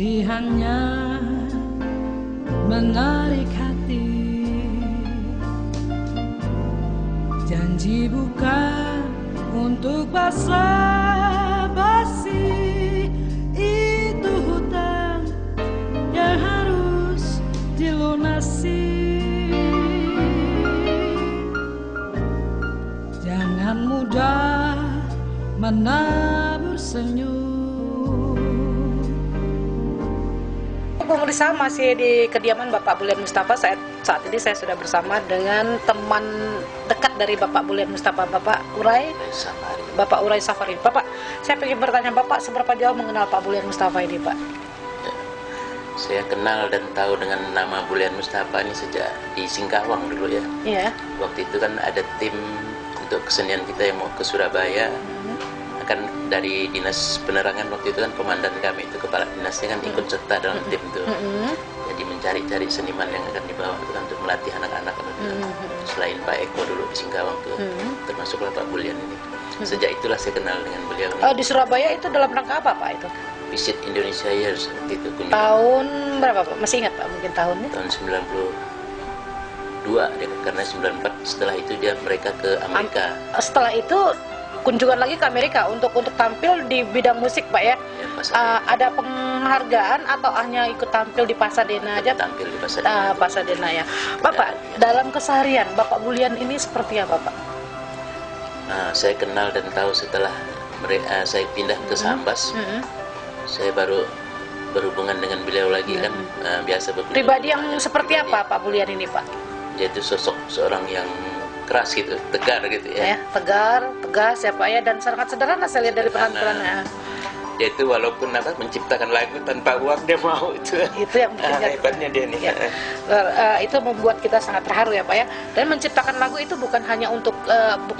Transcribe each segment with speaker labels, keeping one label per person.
Speaker 1: Janji hanya menarik hati, janji bukan untuk basa-basi. Itu hutang yang harus dilunasi. Jangan mudah menabur senyum.
Speaker 2: Pemirsa, masih di kediaman Bapak Bulian Mustafa. Saat ini saya sudah bersama dengan teman dekat dari Bapak Bulian Mustafa, Bapak Uray Safari. Bapak, saya ingin bertanya Bapak, seberapa jauh mengenal Pak Bulian Mustafa ini, Pak?
Speaker 3: Saya kenal dan tahu dengan nama Bulian Mustafa ini sejak di Singkawang dulu ya.
Speaker 2: Iya.
Speaker 3: Waktu itu kan ada tim untuk kesenian kita yang mau ke Surabaya. Kan dari dinas penerangan waktu itu kan komandan kami itu, kepala dinasnya kan ikut serta dalam tim itu. Jadi mencari-cari seniman yang akan dibawa itu kan untuk melatih anak-anak. Selain Pak Eko dulu di Singkawang tuh, termasuklah Pak Bulian ini. Sejak itulah saya kenal dengan beliau.
Speaker 2: Di Surabaya itu dalam rangka apa Pak itu?
Speaker 3: Visit Indonesia Years waktu itu.
Speaker 2: Tahun berapa Pak? Masih ingat Pak mungkin tahunnya?
Speaker 3: Tahun 92 karena 94 setelah itu mereka ke Amerika.
Speaker 2: Setelah itu kunjungan lagi ke Amerika untuk tampil di bidang musik Pak ya. Ada penghargaan atau hanya ikut tampil di Pasadena aja?
Speaker 3: Tampil di Pasadena.
Speaker 2: Pasadena ya. Bapak, dalam keseharian Bapak Bulian ini seperti apa Pak?
Speaker 3: Saya kenal dan tahu setelah saya pindah ke Sambas. Saya baru berhubungan dengan beliau lagi kan, biasa berkunjung.
Speaker 2: Pribadi yang seperti apa Pak Bulian ini Pak?
Speaker 3: Dia itu sosok seorang yang keras gitu, tegar gitu ya.
Speaker 2: Tegar, tegas ya Pak ya, dan sangat sederhana saya lihat dari penampilannya.
Speaker 3: Dia itu walaupun menciptakan lagu tanpa uang dia mau itu. Itu yang hebatnya dia nih.
Speaker 2: Ya. Itu membuat kita sangat terharu ya Pak ya. Dan menciptakan lagu itu bukan hanya untuk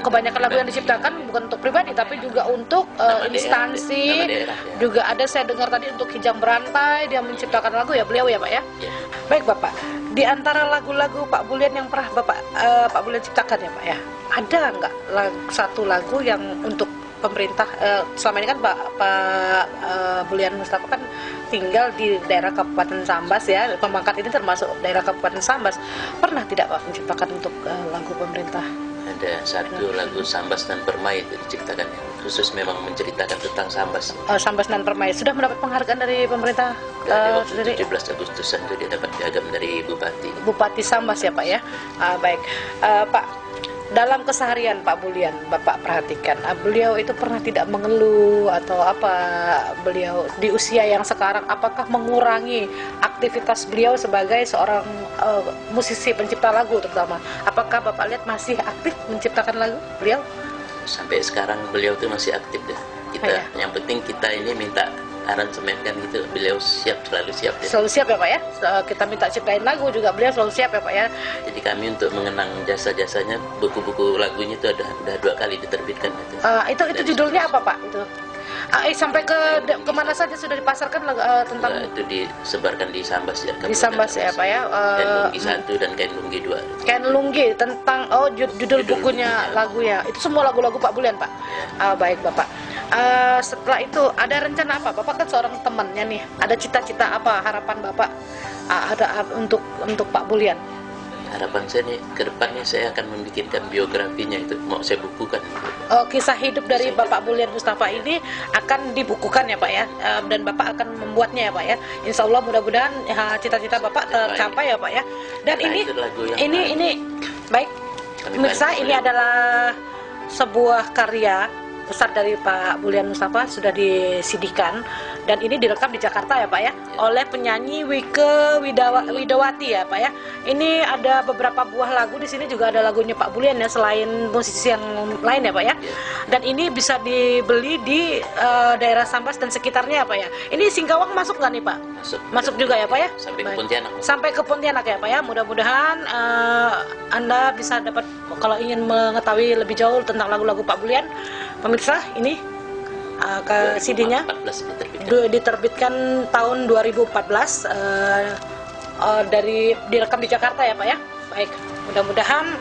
Speaker 2: kebanyakan lagu yang diciptakan bukan untuk pribadi tapi juga untuk instansi. Daerah, ya. Juga ada saya dengar tadi untuk Kijang Berantai dia menciptakan lagu ya beliau ya Pak ya. Ya. Baik Bapak. Di antara lagu-lagu Pak Bulian yang pernah Pak Bulian ciptakan ya Pak ya, ada nggak satu lagu yang untuk pemerintah? Selama ini kan Pak Bulian Mustafa kan tinggal di daerah Kabupaten Sambas ya, Pemangkat ini termasuk daerah Kabupaten Sambas. Pernah tidak Pak menciptakan untuk lagu pemerintah?
Speaker 3: Ada satu lagu Sambas dan Permai itu diciptakan khusus memang menceritakan tentang Sambas.
Speaker 2: Sambas dan Permai sudah mendapat penghargaan dari pemerintah.
Speaker 3: Waktu 17 Agustusan itu dia dapat piagam dari Bupati
Speaker 2: Sambas ya Pak ya. Baik Pak, dalam keseharian Pak Bulian Bapak perhatikan, beliau itu pernah tidak mengeluh atau apa? Beliau di usia yang sekarang apakah mengurangi aktivitas beliau sebagai seorang musisi pencipta lagu terutama? Apakah Bapak lihat masih aktif menciptakan lagu beliau?
Speaker 3: Sampai sekarang beliau tuh masih aktif deh. Yang penting kita ini minta aransemen kan gitu, beliau selalu siap deh. Selalu siap ya Pak ya.
Speaker 2: Kita minta ciptain lagu juga beliau selalu siap ya Pak ya.
Speaker 3: Jadi kami untuk mengenang jasa-jasanya, buku-buku lagunya itu udah 2 kali diterbitkan gitu.
Speaker 2: Itu judulnya apa Pak itu? Sampai kemana saja sudah dipasarkan tentang
Speaker 3: itu disebarkan di Sambas ya.
Speaker 2: Di Sambas ya Pak ya.
Speaker 3: Kain Lunggi 1 dan Kain Lunggi 2.
Speaker 2: Kain Lunggi tentang judul bukunya lagu ya. Itu semua lagu-lagu Pak Bulian Pak. Baik Bapak. Setelah itu ada rencana apa? Bapak kan seorang temannya nih. Ada cita-cita apa, harapan Bapak ada untuk Pak Bulian?
Speaker 3: Harapan saya nih ke depannya saya akan membikinkan biografinya, itu mau saya bukukan.
Speaker 2: Kisah hidup dari Bapak Bulian Mustafa ini akan dibukukan ya Pak ya, dan Bapak akan membuatnya ya Pak ya. Insya Allah mudah-mudahan cita-cita Bapak tercapai ya Pak ya. Dan ini baik pemirsa, ini adalah sebuah karya besar dari Pak Bulian Mustafa, sudah disidihkan dan ini direkam di Jakarta ya Pak ya, oleh penyanyi Wike Widawati ya Pak ya. Ini ada beberapa buah lagu, di sini juga ada lagunya Pak Bulian ya, selain musisi yang lain ya Pak ya. Dan ini bisa dibeli di daerah Sambas dan sekitarnya ya Pak ya. Ini Singkawang masuk nggak nih Pak? Masuk juga ya Pak ya.
Speaker 3: Sampai ke Pontianak.
Speaker 2: Sampai ke Pontianak ya Pak ya. Mudah-mudahan Anda bisa dapat, kalau ingin mengetahui lebih jauh tentang lagu-lagu Pak Bulian, pemirsa ini ke CD-nya diterbitkan tahun 2014, direkam di Jakarta ya Pak ya. Baik, mudah-mudahan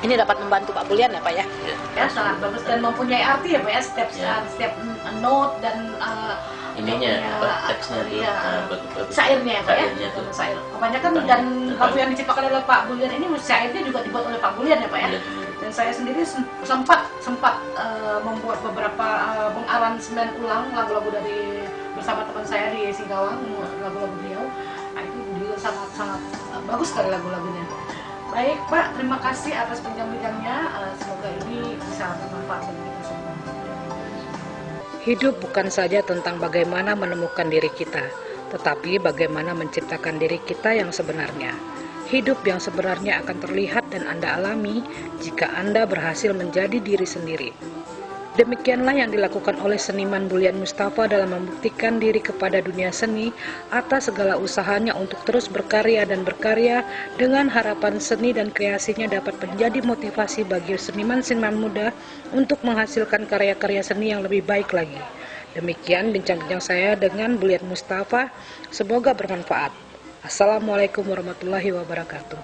Speaker 2: ini dapat membantu Pak Bulian ya Pak ya. Ya, sangat bagus dan mempunyai arti ya Pak ya, setiap note dan
Speaker 3: ininya teksnya tuh
Speaker 2: syairnya ya Pak ya.
Speaker 3: Syairnya tuh.
Speaker 2: Syair. Kebanyakan dan lagu yang diciptakan oleh Pak Bulian ini syairnya juga dibuat oleh Pak Bulian ya Pak ya. Dan saya sendiri sempat membuat beberapa mengaransemen ulang lagu-lagu dari bersama teman saya di Singkawang, lagu-lagu beliau. Nah, itu juga sangat bagus sekali lagu-lagunya. Baik Pak, terima kasih atas bincang-bincangnya. Semoga ini bisa bermanfaat bagi kita semua.
Speaker 1: Hidup bukan saja tentang bagaimana menemukan diri kita, tetapi bagaimana menciptakan diri kita yang sebenarnya. Hidup yang sebenarnya akan terlihat dan Anda alami jika Anda berhasil menjadi diri sendiri. Demikianlah yang dilakukan oleh seniman Bulian Mustafa dalam membuktikan diri kepada dunia seni atas segala usahanya untuk terus berkarya dengan harapan seni dan kreasinya dapat menjadi motivasi bagi seniman-seniman muda untuk menghasilkan karya-karya seni yang lebih baik lagi. Demikian bincang-bincang saya dengan Bulian Mustafa, semoga bermanfaat. Assalamualaikum warahmatullahi wabarakatuh.